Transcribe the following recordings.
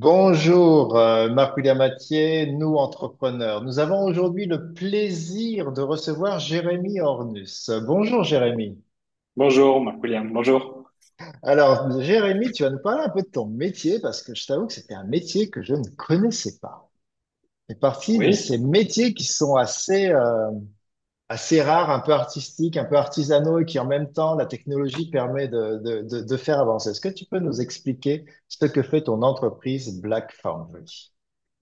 Bonjour, Marc-William Mathieu, nous entrepreneurs. Nous avons aujourd'hui le plaisir de recevoir Jérémy Ornus. Bonjour Jérémy. Bonjour, Marc William. Bonjour. Alors Jérémy, tu vas nous parler un peu de ton métier parce que je t'avoue que c'était un métier que je ne connaissais pas. C'est partie de Oui. ces métiers qui sont assez rares, un peu artistiques, un peu artisanaux et qui en même temps la technologie permet de faire avancer. Est-ce que tu peux nous expliquer ce que fait ton entreprise Black Foundry?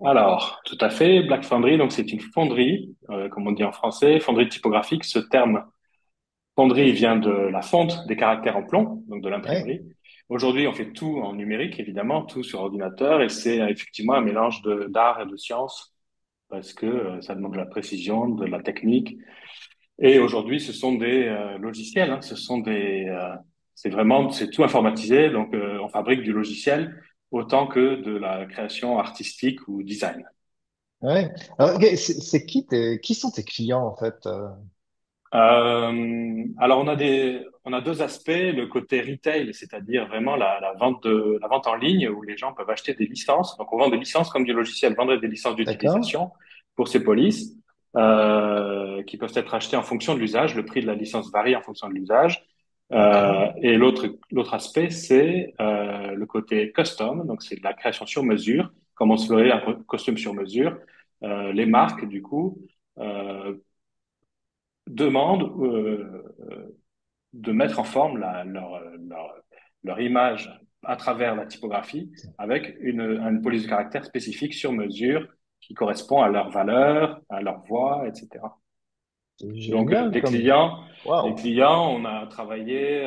Alors, tout à fait. Black Foundry, donc c'est une fonderie, comme on dit en français, fonderie typographique. Ce terme fonderie vient de la fonte des caractères en plomb, donc de Ouais. l'imprimerie. Aujourd'hui, on fait tout en numérique, évidemment, tout sur ordinateur, et c'est effectivement un mélange de d'art et de science parce que ça demande de la précision, de la technique. Et aujourd'hui, ce sont des logiciels, hein, c'est vraiment, c'est tout informatisé. Donc, on fabrique du logiciel autant que de la création artistique ou design. Ouais. Alors, ok, qui sont tes clients en fait? Alors, on a deux aspects. Le côté retail, c'est-à-dire vraiment la vente en ligne où les gens peuvent acheter des licences. Donc, on vend des licences comme du logiciel, vendre des licences D'accord? d'utilisation pour ces polices, qui peuvent être achetées en fonction de l'usage. Le prix de la licence varie en fonction de l'usage. D'accord. Et l'autre aspect, c'est le côté custom. Donc, c'est de la création sur mesure, comme on se ferait un costume sur mesure. Les marques, du coup, euh, demandent de mettre en forme leur image à travers la typographie avec une police de caractère spécifique sur mesure qui correspond à leur valeur, à leur voix, etc. C'est Donc, génial comme. les Waouh. clients, on a travaillé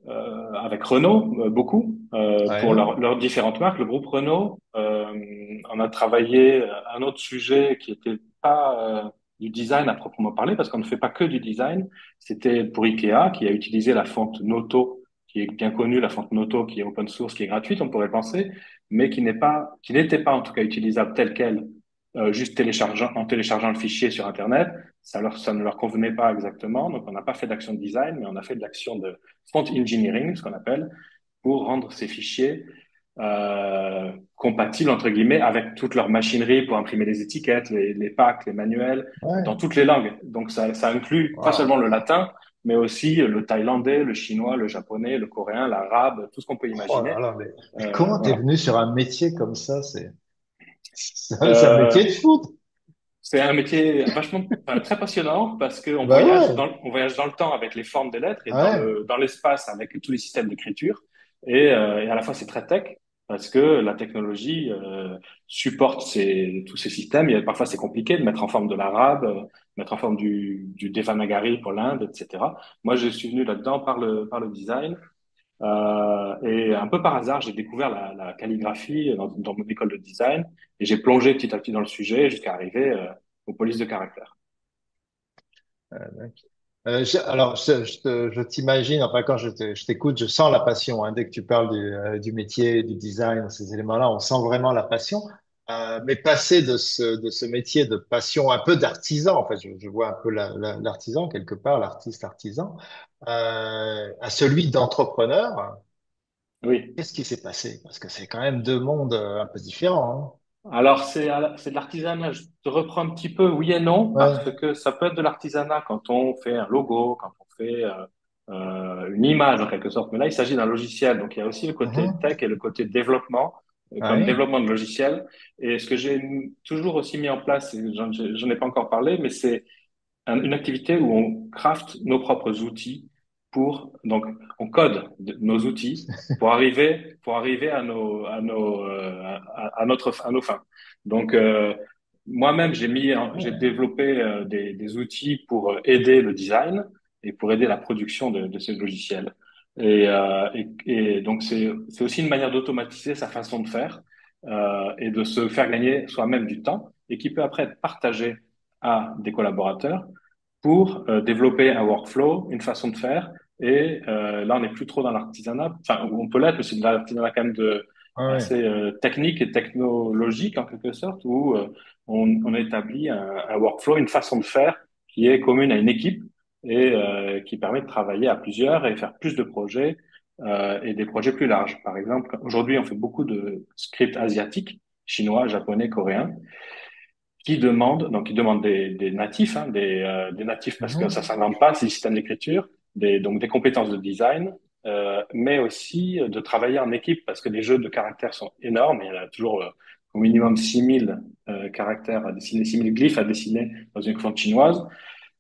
avec Renault beaucoup pour Ouais. leurs différentes marques. Le groupe Renault, on a travaillé un autre sujet qui était pas du design à proprement parler, parce qu'on ne fait pas que du design. C'était pour Ikea, qui a utilisé la fonte Noto, qui est bien connue, la fonte Noto, qui est open source, qui est gratuite, on pourrait penser, mais qui n'était pas en tout cas utilisable telle quelle, juste en téléchargeant le fichier sur Internet. Ça ne leur convenait pas exactement, donc on n'a pas fait d'action de design, mais on a fait de l'action de prompt engineering, ce qu'on appelle, pour rendre ces fichiers compatibles, entre guillemets, avec toute leur machinerie pour imprimer les étiquettes, les packs, les manuels, dans Ouais. toutes les langues. Donc ça inclut pas Waouh. seulement le latin, mais aussi le thaïlandais, le chinois, le japonais, le coréen, l'arabe, tout ce qu'on peut Oh là imaginer. là, mais comment t'es Voilà. venu sur un métier comme ça? C'est un Euh, métier de fou. c'est un métier enfin, très passionnant parce qu'on Bah voyage ouais. on voyage dans le temps avec les formes des lettres et Ouais. dans l'espace avec tous les systèmes d'écriture. Et à la fois, c'est très tech parce que la technologie supporte tous ces systèmes. Parfois, c'est compliqué de mettre en forme de l'arabe, mettre en forme du Devanagari pour l'Inde, etc. Moi, je suis venu là-dedans par le design. Et un peu par hasard, j'ai découvert la calligraphie dans mon école de design et j'ai plongé petit à petit dans le sujet jusqu'à arriver aux polices de caractère. Alors, je t'imagine, enfin, quand je t'écoute, je sens la passion, hein. Dès que tu parles du métier, du design, ces éléments-là, on sent vraiment la passion. Mais passer de ce métier de passion, un peu d'artisan, en fait, je vois un peu l'artisan quelque part, l'artiste artisan, à celui d'entrepreneur, Oui. qu'est-ce qui s'est passé? Parce que c'est quand même deux mondes un peu différents, Alors, c'est de l'artisanat. Je te reprends un petit peu, oui et non, hein. parce que ça peut être de l'artisanat quand on fait un logo, quand on fait une image en quelque sorte. Mais là, il s'agit d'un logiciel. Donc, il y a aussi le Ouais. côté tech et le côté développement, comme Ouais. développement de logiciel. Et ce que j'ai toujours aussi mis en place, et j'en ai pas encore parlé, mais c'est une activité où on craft nos propres outils donc, on code nos outils pour arriver à nos fins. Donc, moi-même, j'ai développé des outils pour aider le design et pour aider la production de ces logiciels. Et donc, c'est aussi une manière d'automatiser sa façon de faire, et de se faire gagner soi-même du temps et qui peut après être partagé à des collaborateurs pour développer un workflow, une façon de faire. Et là, on n'est plus trop dans l'artisanat. Enfin, on peut l'être, mais c'est de l'artisanat quand même Ouais. Ouais. assez technique et technologique en quelque sorte, où on établit un workflow, une façon de faire qui est commune à une équipe et qui permet de travailler à plusieurs et faire plus de projets et des projets plus larges. Par exemple, aujourd'hui, on fait beaucoup de scripts asiatiques, chinois, japonais, coréens, qui demandent des natifs, hein, des natifs parce que ça Mhm. s'invente pas, c'est le système d'écriture, donc des compétences de design, mais aussi de travailler en équipe parce que les jeux de caractères sont énormes. Il y en a toujours au minimum 6000 caractères à dessiner, 6000 glyphes à dessiner dans une fonte chinoise.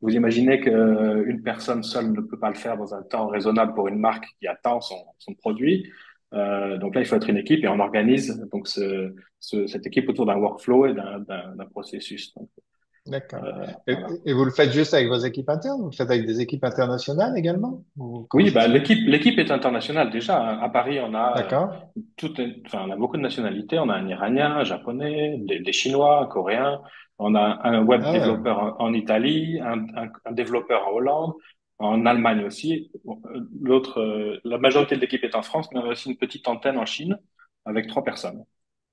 Vous imaginez qu'une personne seule ne peut pas le faire dans un temps raisonnable pour une marque qui attend son produit. Donc là, il faut être une équipe et on organise donc cette équipe autour d'un workflow et d'un processus. Donc, D'accord. voilà. Et vous le faites juste avec vos équipes internes? Vous le faites avec des équipes internationales également? Ou comment Oui, ça bah, se fait? l'équipe est internationale déjà. À Paris, on a D'accord. enfin, on a beaucoup de nationalités. On a un Iranien, un Japonais, des Chinois, un Coréen. On a un web Ah ouais. développeur en Italie, un développeur en Hollande, en Allemagne aussi. Bon, la majorité de l'équipe est en France, mais on a aussi une petite antenne en Chine avec 3 personnes.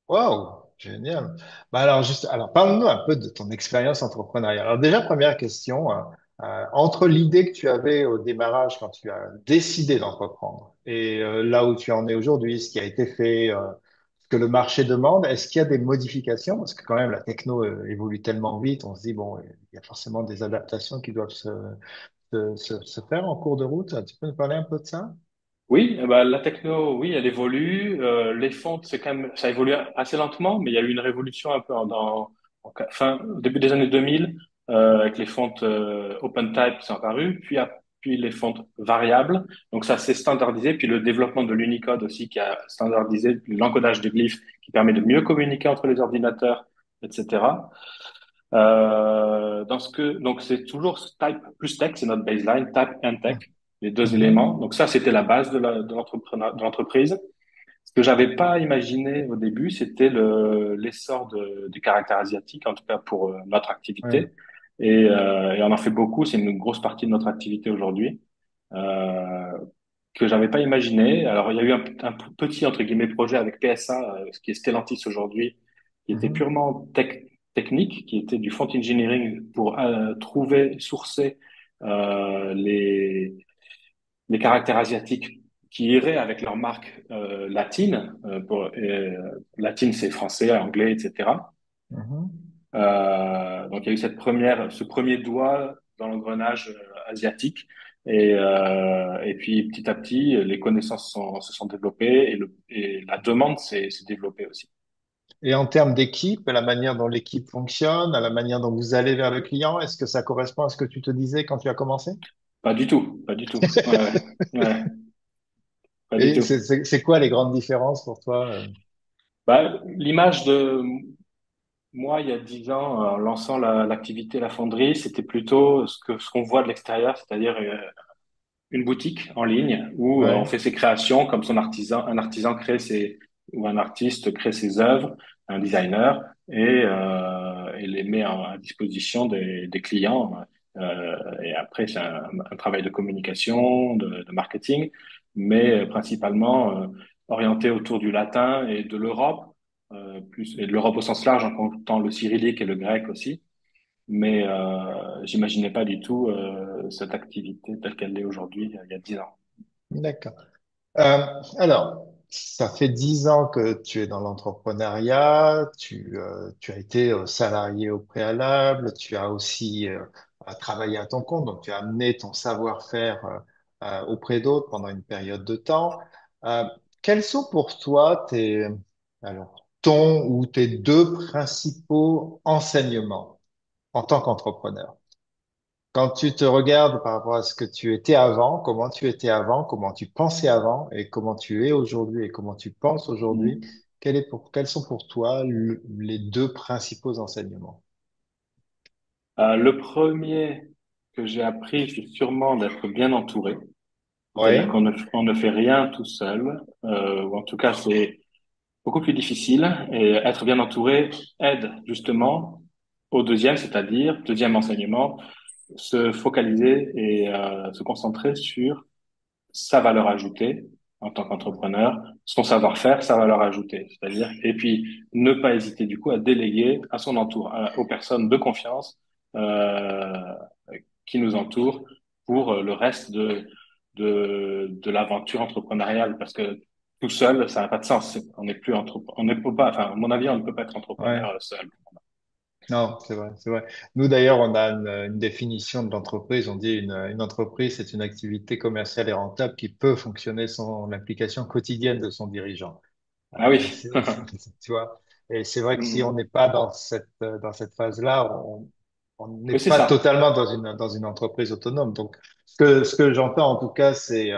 Wow, génial. Bah alors juste, alors parle-nous un peu de ton expérience entrepreneuriale. Alors déjà, première question, entre l'idée que tu avais au démarrage quand tu as décidé d'entreprendre et là où tu en es aujourd'hui, ce qui a été fait, ce que le marché demande, est-ce qu'il y a des modifications? Parce que quand même, la techno évolue tellement vite, on se dit, bon, il y a forcément des adaptations qui doivent se faire en cours de route. Tu peux nous parler un peu de ça? Oui, bah, la techno, oui, elle évolue. Les fontes, c'est quand même, ça évolue assez lentement, mais il y a eu une révolution un peu au début des années 2000, avec les fontes OpenType qui sont apparues, puis les fontes variables. Donc ça s'est standardisé, puis le développement de l'Unicode aussi qui a standardisé l'encodage des glyphes qui permet de mieux communiquer entre les ordinateurs, etc. Donc c'est toujours type plus tech, c'est notre baseline, type and tech, les deux Mhm. éléments. Donc ça, c'était la base de l'entreprise. Ce que j'avais pas imaginé au début, c'était l'essor du caractère asiatique, en tout cas pour notre Ouais. activité. Et on en fait beaucoup, c'est une grosse partie de notre activité aujourd'hui, euh, que j'avais pas imaginé. Alors il y a eu un petit, entre guillemets, projet avec PSA, ce qui est Stellantis aujourd'hui, qui était Mhm. purement technique, qui était du front engineering pour trouver, sourcer euh, les, les caractères asiatiques qui iraient avec leur marque latine. Latine, c'est français, anglais, etc. Mhm. Donc il y a eu ce premier doigt dans l'engrenage asiatique. Et puis petit à petit, les connaissances se sont développées et la demande s'est développée aussi. Et en termes d'équipe, la manière dont l'équipe fonctionne, la manière dont vous allez vers le client, est-ce que ça correspond à ce que tu te disais quand tu as commencé? Pas du tout, pas du tout. Ouais, ouais, pas du Et tout. c'est quoi les grandes différences pour toi? Bah, l'image de moi, il y a 10 ans, en lançant l'activité La Fonderie, c'était plutôt ce qu'on voit de l'extérieur, c'est-à-dire une boutique en ligne où on Ouais. fait ses créations comme un artisan ou un artiste crée ses œuvres, un designer, et les met à disposition des clients. Et après, c'est un travail de communication, de marketing, mais principalement orienté autour du latin et de l'Europe, et de l'Europe au sens large en comptant le cyrillique et le grec aussi. Mais j'imaginais pas du tout cette activité telle qu'elle est aujourd'hui, il y a 10 ans. D'accord. Alors, ça fait 10 ans que tu es dans l'entrepreneuriat, tu as été salarié au préalable, tu as aussi travaillé à ton compte, donc tu as amené ton savoir-faire auprès d'autres pendant une période de temps. Euh, Quels sont pour toi ton ou tes deux principaux enseignements en tant qu'entrepreneur? Quand tu te regardes par rapport à ce que tu étais avant, comment tu étais avant, comment tu pensais avant et comment tu es aujourd'hui et comment tu penses aujourd'hui, Mhm. quels sont pour toi les deux principaux enseignements? Le premier que j'ai appris, c'est sûrement d'être bien entouré. C'est-à-dire Oui. qu'on ne fait rien tout seul, ou en tout cas c'est beaucoup plus difficile. Et être bien entouré aide justement au deuxième, c'est-à-dire, deuxième enseignement, se focaliser et se concentrer sur sa valeur ajoutée en tant qu'entrepreneur, son savoir-faire, sa valeur ajoutée. C'est-à-dire, et puis ne pas hésiter du coup à déléguer à son entour, aux personnes de confiance euh, qui nous entourent pour le reste de l'aventure entrepreneuriale parce que tout seul, ça n'a pas de sens. On n'est plus on ne peut pas, enfin, à mon avis, on ne peut pas être entrepreneur Ouais. seul. Non, c'est vrai, c'est vrai. Nous, d'ailleurs, on a une définition de l'entreprise. On dit une entreprise, c'est une activité commerciale et rentable qui peut fonctionner sans l'implication quotidienne de son dirigeant. Ah oui. Tu vois. Et c'est vrai que si on Mhm. n'est pas dans cette phase-là, on n'est Oui, c'est pas ça. totalement dans une entreprise autonome. Donc, ce que j'entends en tout cas, c'est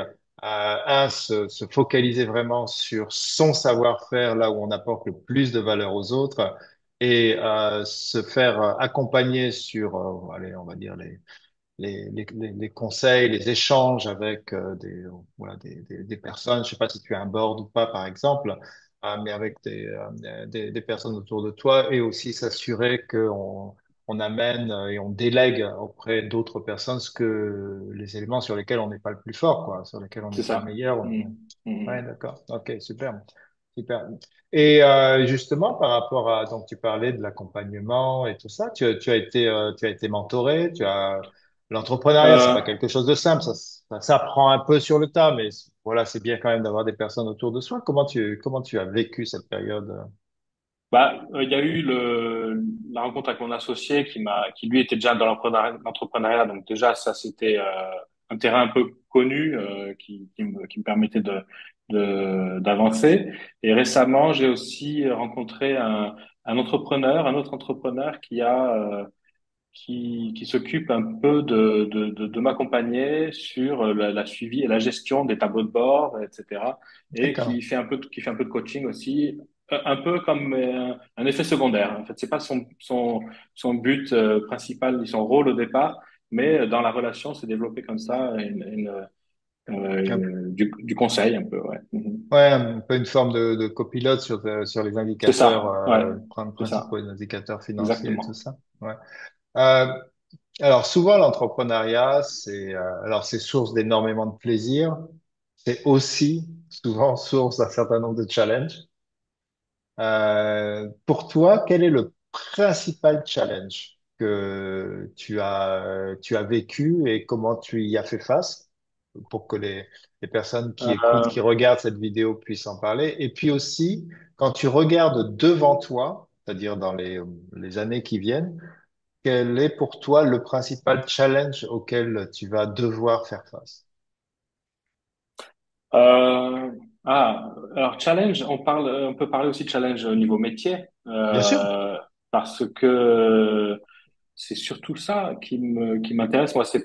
se focaliser vraiment sur son savoir-faire là où on apporte le plus de valeur aux autres et se faire accompagner sur, allez, on va dire les conseils, les échanges avec voilà, des personnes. Je sais pas si tu as un board ou pas, par exemple, mais avec des personnes autour de toi et aussi s'assurer qu'on on amène et on délègue auprès d'autres personnes les éléments sur lesquels on n'est pas le plus fort, quoi, sur lesquels on n'est C'est pas le ça. meilleur. Mhm. Ouais, Mhm. d'accord. Ok, super. Super. Et justement, par rapport à, donc tu parlais de l'accompagnement et tout ça, tu as été mentoré, l'entrepreneuriat, c'est Euh, pas quelque chose de simple, ça s'apprend un peu sur le tas, mais voilà, c'est bien quand même d'avoir des personnes autour de soi. Comment tu as vécu cette période? il y a eu la rencontre avec mon associé qui lui était déjà dans l'entrepreneuriat, donc déjà ça c'était un terrain un peu connu qui me permettait d'avancer. Et récemment, j'ai aussi rencontré un entrepreneur, un autre entrepreneur qui s'occupe un peu de m'accompagner sur la suivi et la gestion des tableaux de bord, etc. Et D'accord. qui fait un peu de coaching aussi, un peu comme un effet secondaire. En fait, c'est pas son but principal ni son rôle au départ, mais dans la relation, c'est développé comme ça Un- du conseil un peu, ouais. Mhm. Ouais, un peu une forme de copilote sur les C'est indicateurs, ça, ouais, c'est ça, principaux, les indicateurs financiers et tout exactement. ça. Ouais. Euh, Alors souvent l'entrepreneuriat, c'est source d'énormément de plaisir. C'est aussi souvent source d'un certain nombre de challenges. Pour toi, quel est le principal challenge que tu as vécu et comment tu y as fait face pour que les personnes qui écoutent, Euh, qui regardent cette vidéo puissent en parler. Et puis aussi, quand tu regardes devant toi, c'est-à-dire dans les années qui viennent, quel est pour toi le principal challenge auquel tu vas devoir faire face? Euh, alors challenge, on peut parler aussi de challenge au niveau métier, Bien sûr. parce que c'est surtout ça qui m'intéresse. Moi, c'est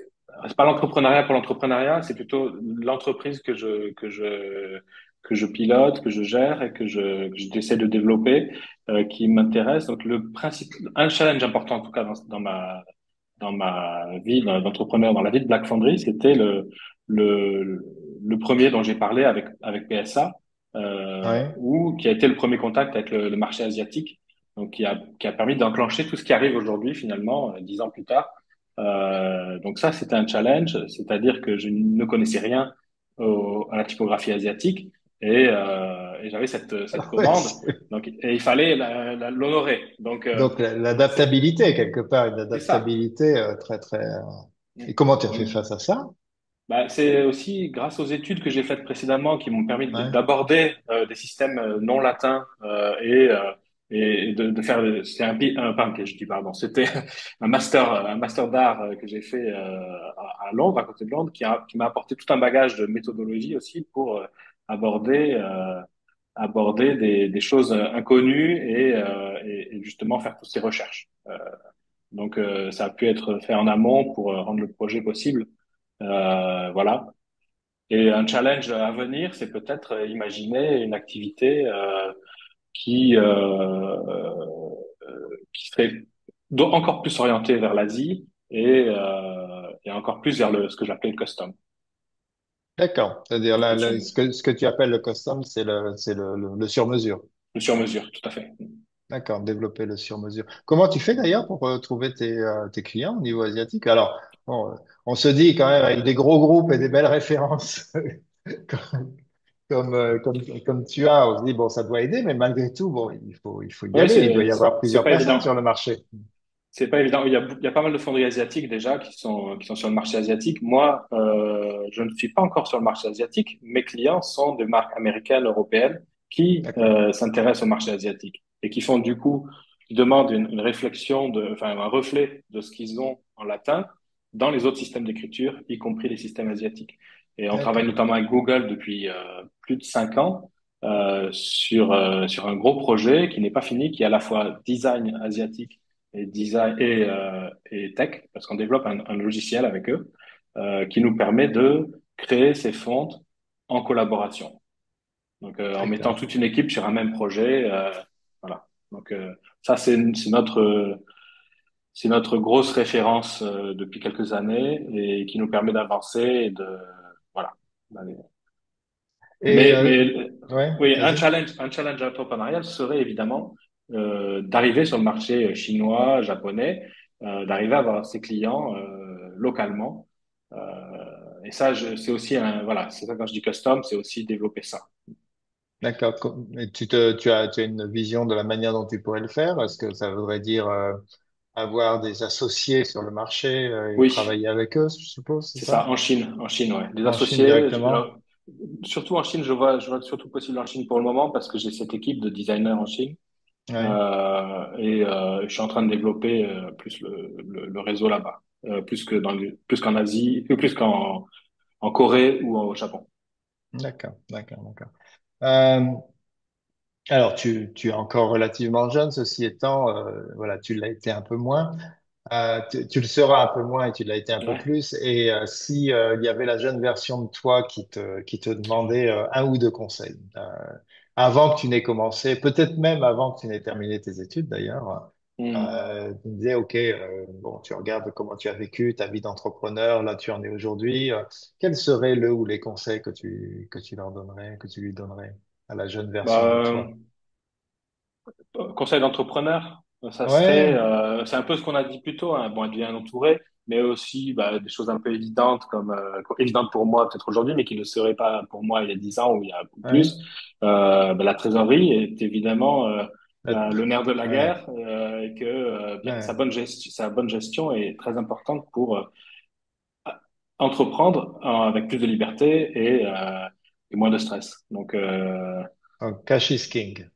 pas l'entrepreneuriat pour l'entrepreneuriat, c'est plutôt l'entreprise que je pilote, que je gère et que j'essaie de développer, qui m'intéresse. Donc le principe, un challenge important en tout cas dans ma vie d'entrepreneur, dans la vie de Black Foundry, c'était le, le premier dont j'ai parlé avec PSA, Ouais. qui a été le premier contact avec le marché asiatique, donc qui a permis d'enclencher tout ce qui arrive aujourd'hui finalement, 10 ans plus tard. Donc ça, c'était un challenge, c'est-à-dire que je ne connaissais rien à la typographie asiatique et j'avais cette Ouais, commande, donc et il fallait l'honorer. Donc donc c'est l'adaptabilité, quelque part, une c'est ça. adaptabilité très, très... Et Mm. comment tu as fait Donc, face à ça? bah, c'est aussi grâce aux études que j'ai faites précédemment qui m'ont permis Ouais. d'aborder des systèmes non latins et de faire c'est pas un PhD pardon c'était un master d'art que j'ai fait à Londres à côté de Londres qui m'a apporté tout un bagage de méthodologie aussi pour aborder des choses inconnues et justement faire toutes ces recherches. Donc ça a pu être fait en amont pour rendre le projet possible. Voilà. Et un challenge à venir, c'est peut-être imaginer une activité qui, euh, qui serait encore plus orientée vers l'Asie et encore plus vers ce que j'appelle le custom, D'accord. C'est-à-dire le consumer, ce que tu appelles le custom, c'est le sur-mesure. le sur-mesure, tout à fait. D'accord, développer le sur-mesure. Comment tu fais d'ailleurs pour trouver tes clients au niveau asiatique? Alors, bon, on se dit quand même avec des gros groupes et des belles références comme tu as, on se dit, bon, ça doit aider, mais malgré tout, bon, il faut y Oui, aller. Il doit y avoir c'est plusieurs pas personnes sur évident. le marché. C'est pas évident. Il y a pas mal de fonderies asiatiques déjà qui sont sur le marché asiatique. Moi, je ne suis pas encore sur le marché asiatique. Mes clients sont des marques américaines, européennes qui D'accord. s'intéressent au marché asiatique et qui font du coup, qui demandent une réflexion enfin un reflet de ce qu'ils ont en latin dans les autres systèmes d'écriture, y compris les systèmes asiatiques. Et on travaille D'accord. notamment avec Google depuis plus de 5 ans sur un gros projet qui n'est pas fini, qui est à la fois design asiatique et design et tech, parce qu'on développe un logiciel avec eux qui nous permet de créer ces fontes en collaboration. Donc, en mettant D'accord. toute une équipe sur un même projet, voilà. Donc, ça, c'est notre grosse référence depuis quelques années et qui nous permet d'avancer et de, voilà. d'aller- Et Mais ouais, oui, vas-y. un challenge entrepreneurial serait évidemment d'arriver sur le marché chinois, japonais, d'arriver à avoir ses clients localement. Et ça, c'est aussi un, voilà, c'est ça quand je dis custom, c'est aussi développer ça. D'accord. Et tu as une vision de la manière dont tu pourrais le faire? Est-ce que ça voudrait dire avoir des associés sur le marché et Oui, travailler avec eux, je suppose, c'est c'est ça, ça? en Chine, ouais. Des En Chine associés, directement? surtout en Chine, je vois surtout possible en Chine pour le moment parce que j'ai cette équipe de designers en Chine. Ouais. Je suis en train de développer plus le réseau là-bas, plus qu'en Asie, plus en Corée ou au Japon. D'accord, d'accord, d'accord. Euh, alors, tu es encore relativement jeune, ceci étant, voilà, tu l'as été un peu moins. Tu le seras un peu moins et tu l'as été un peu Ouais. plus. Et si il y avait la jeune version de toi qui te demandait un ou deux conseils avant que tu n'aies commencé, peut-être même avant que tu n'aies terminé tes études d'ailleurs, Hmm. tu me disais, OK, bon, tu regardes comment tu as vécu ta vie d'entrepreneur, là tu en es aujourd'hui. Quels seraient le ou les conseils que tu leur donnerais, que tu lui donnerais à la jeune version de Bah, toi? conseil d'entrepreneur, ça serait, Ouais, c'est un peu ce qu'on a dit plus tôt, hein, bon, être bien entouré, mais aussi bah, des choses un peu évidentes comme évidentes pour moi peut-être aujourd'hui, mais qui ne seraient pas pour moi il y a 10 ans ou il y a ouais, plus. Bah, la trésorerie est évidemment le nerf de la ouais, guerre et que bien, ouais. sa bonne gestion est très importante pour entreprendre avec plus de liberté et moins de stress. Donc, Donc, cash is king.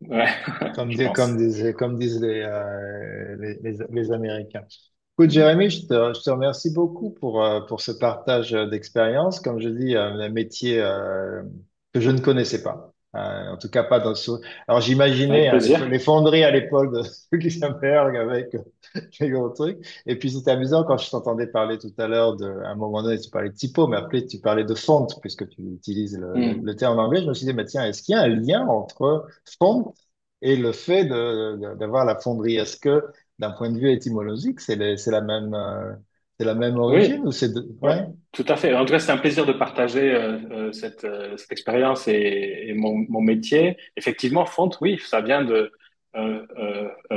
ouais, Comme, je comme pense. disent les Américains. Écoute, Jérémy, je te remercie beaucoup pour ce partage d'expérience. Comme je dis, un métier que je ne connaissais pas. En tout cas, pas dans ce... Alors, j'imaginais Avec hein, plaisir. les fonderies à l'époque de Gutenberg avec les gros trucs. Et puis, c'était amusant quand je t'entendais parler tout à l'heure à un moment donné, tu parlais de typo, mais après, tu parlais de font, puisque tu utilises le Hmm. terme en anglais. Je me suis dit, mais tiens, est-ce qu'il y a un lien entre font et le fait d'avoir la fonderie, est-ce que d'un point de vue étymologique, c'est la même origine Oui, ou ouais, ouais, tout à fait. En tout cas, c'est un plaisir de partager cette expérience et mon métier. Effectivement, fonte, oui, ça vient de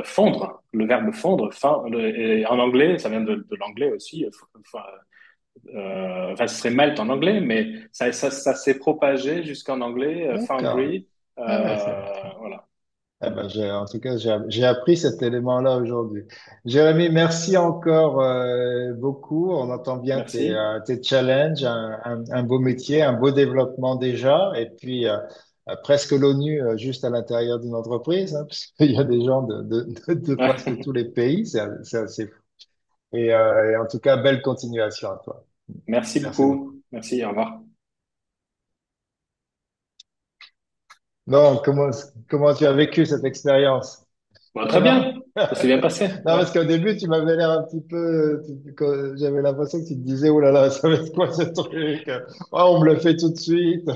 fondre, le verbe fondre. Et en anglais, ça vient de l'anglais aussi. Enfin, ce serait melt en anglais, mais ça s'est propagé jusqu'en anglais, d'accord. foundry. Ah ouais, Voilà. ah ben, en tout cas, j'ai appris cet élément-là aujourd'hui. Jérémy, merci encore beaucoup. On entend bien Merci. tes challenges, un beau métier, un beau développement déjà, et puis presque l'ONU juste à l'intérieur d'une entreprise, hein, parce qu'il y a des gens de presque tous les pays. C'est assez fou. Et en tout cas, belle continuation à toi. Merci Merci beaucoup. beaucoup. Merci. Au revoir. Non, comment tu as vécu cette expérience? Bon, Ça très va? bien. Ça s'est bien passé. Non, Ouais. parce qu'au début, tu m'avais l'air un petit peu, j'avais l'impression que tu te disais, oh là là, ça va être quoi ce truc? Oh, on me le fait tout de suite.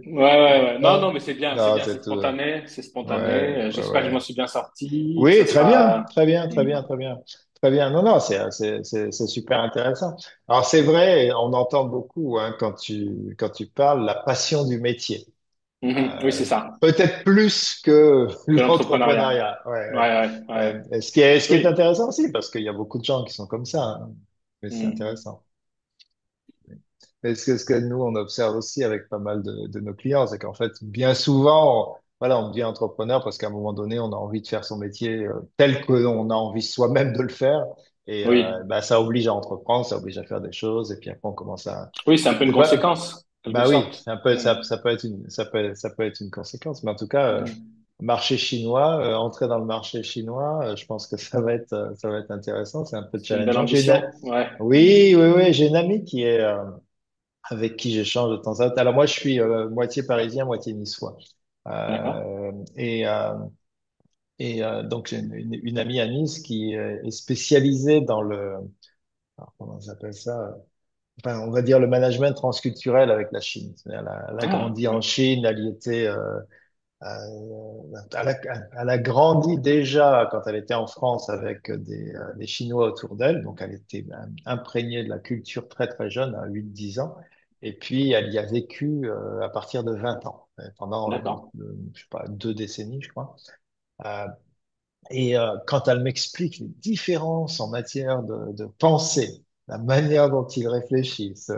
Ouais, ouais, ouais. Non, non, Non, mais c'est non, bien, c'est tout. c'est Ouais, spontané. ouais, J'espère que je m'en ouais. suis bien sorti, que Oui, ce très bien, sera. très bien, très Hmm. bien, très bien. Très bien. Non, non, c'est super intéressant. Alors, c'est vrai, on entend beaucoup, hein, quand tu parles, la passion du métier. Mhm. Oui, c'est ça. Peut-être plus que Que l'entrepreneuriat. l'entrepreneuriat. Ouais, Ouais, ouais. ouais, ouais. Et ce qui est Oui. intéressant aussi, parce qu'il y a beaucoup de gens qui sont comme ça, hein. Mais c'est Hmm. intéressant. Mais ce que nous, on observe aussi avec pas mal de nos clients, c'est qu'en fait, bien souvent, voilà, on devient entrepreneur parce qu'à un moment donné, on a envie de faire son métier tel qu'on a envie soi-même de le faire. Et Oui, bah, ça oblige à entreprendre, ça oblige à faire des choses. Et puis après, on commence à... oui, c'est un peu une C'est pas... conséquence, quelque Bah oui, sorte. c'est un peu, Mm. ça peut être ça peut être une conséquence. Mais en tout cas, Mm. marché chinois, entrer dans le marché chinois, je pense que ça va être intéressant. C'est un peu C'est une belle challengeant. ambition. Ouais. Oui, oui, oui, j'ai une amie qui est, avec qui j'échange de temps à autre. Alors moi, je suis moitié parisien, moitié niçois. D'accord. Et donc j'ai une amie à Nice qui est spécialisée dans le, alors, comment ça s'appelle ça? Enfin, on va dire le management transculturel avec la Chine. C'est-à-dire, elle a Ah, grandi en ouais. Chine, elle y était, elle a grandi déjà quand elle était en France avec des Chinois autour d'elle, donc elle était imprégnée de la culture très très jeune, à 8-10 ans, et puis elle y a vécu à partir de 20 ans, pendant D'accord. je sais pas, 2 décennies, je crois. Euh, quand elle m'explique les différences en matière de pensée, la manière dont ils réfléchissent.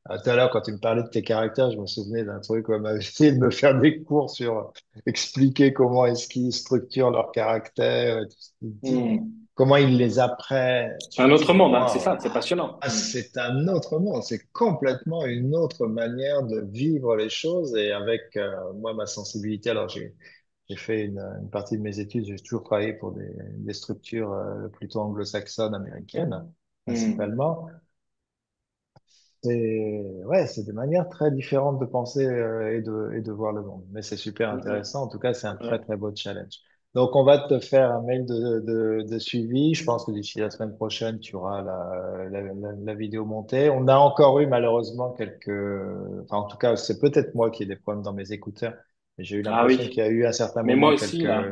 Tout à l'heure, quand tu me parlais de tes caractères, je me souvenais d'un truc où elle m'avait essayé de me faire des cours sur expliquer comment est-ce qu'ils structurent leur caractère, et tout ce qu'ils disent, Mm. comment ils les apprennent. C'est Je un me autre dis, monde, hein, c'est waouh, ça, c'est passionnant. ah, Mm. c'est un autre monde, c'est complètement une autre manière de vivre les choses et avec moi ma sensibilité. Alors j'ai fait une partie de mes études, j'ai toujours travaillé pour des structures plutôt anglo-saxonnes, américaines, Mm. principalement. Ouais, c'est des manières très différentes de penser et de voir le monde. Mais c'est super Mm. intéressant. En tout cas, c'est un très, Ouais. très beau challenge. Donc, on va te faire un mail de suivi. Je pense que d'ici la semaine prochaine, tu auras la vidéo montée. On a encore eu malheureusement quelques... Enfin, en tout cas, c'est peut-être moi qui ai des problèmes dans mes écouteurs. Mais j'ai eu Ah l'impression qu'il oui, y a eu à certains mais moi moments aussi, quelques... là.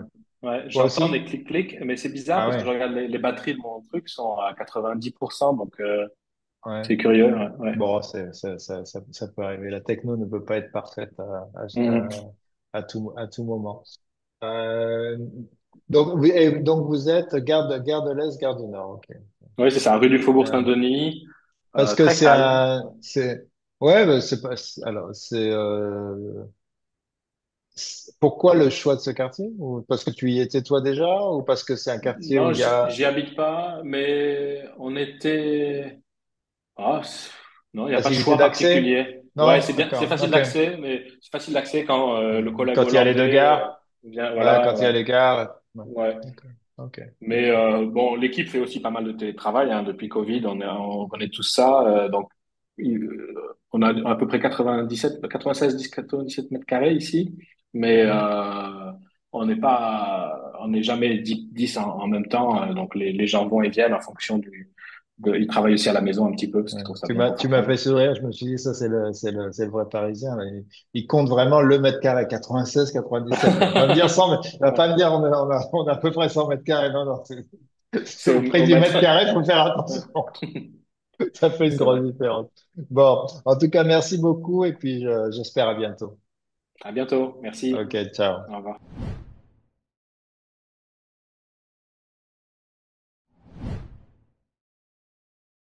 Ouais, Toi j'entends des aussi? clics-clics, mais c'est bizarre Ah parce que je ouais, regarde les batteries de mon truc sont à 90%, donc ouais. c'est curieux. Ouais. Ouais. Bon, ça peut arriver. La techno ne peut pas être parfaite Mm. à tout moment. Euh, donc vous êtes gare de l'Est, gare du Nord. Ok. Oui, c'est ça, rue du Faubourg Euh, Saint-Denis, parce que très calme. ouais, bah, c'est pas, alors, pourquoi le choix de ce quartier? Ou parce que tu y étais toi déjà? Ou parce que c'est un quartier où Non, il y a, j'y habite pas, mais on était. Ah, non, il n'y a pas de facilité choix d'accès? particulier. Ouais, Non? c'est bien, c'est D'accord. facile Ok. d'accès, mais c'est facile d'accès quand le collègue Quand il y a les deux hollandais gares? vient. Ouais, Voilà, quand il y a ouais, les gares. Ouais. ouais. D'accord. Ok. Mais bon, l'équipe fait aussi pas mal de télétravail hein, depuis Covid. On connaît tout ça. Donc, on a à peu près 97, 96, 97 mètres carrés ici, mais Mhm. on n'est pas, on n'est jamais 10 en même temps. Donc, les gens vont et viennent en fonction ils travaillent aussi à la maison un petit peu parce qu'ils Ouais. trouvent ça bien Tu m'as confortable. fait sourire. Je me suis dit, ça, c'est le vrai Parisien, là. Il compte vraiment le mètre carré, 96, 97. Il va pas me dire 100, il va pas me dire, on a à peu près 100 mètres carrés. Non, non, c'est C'est au prix au du mètre. mètre carré, faut faire attention. Ça fait une C'est grosse vrai. différence. Bon, en tout cas, merci beaucoup et puis j'espère à bientôt. À bientôt. Merci. Ok, ciao. Au revoir.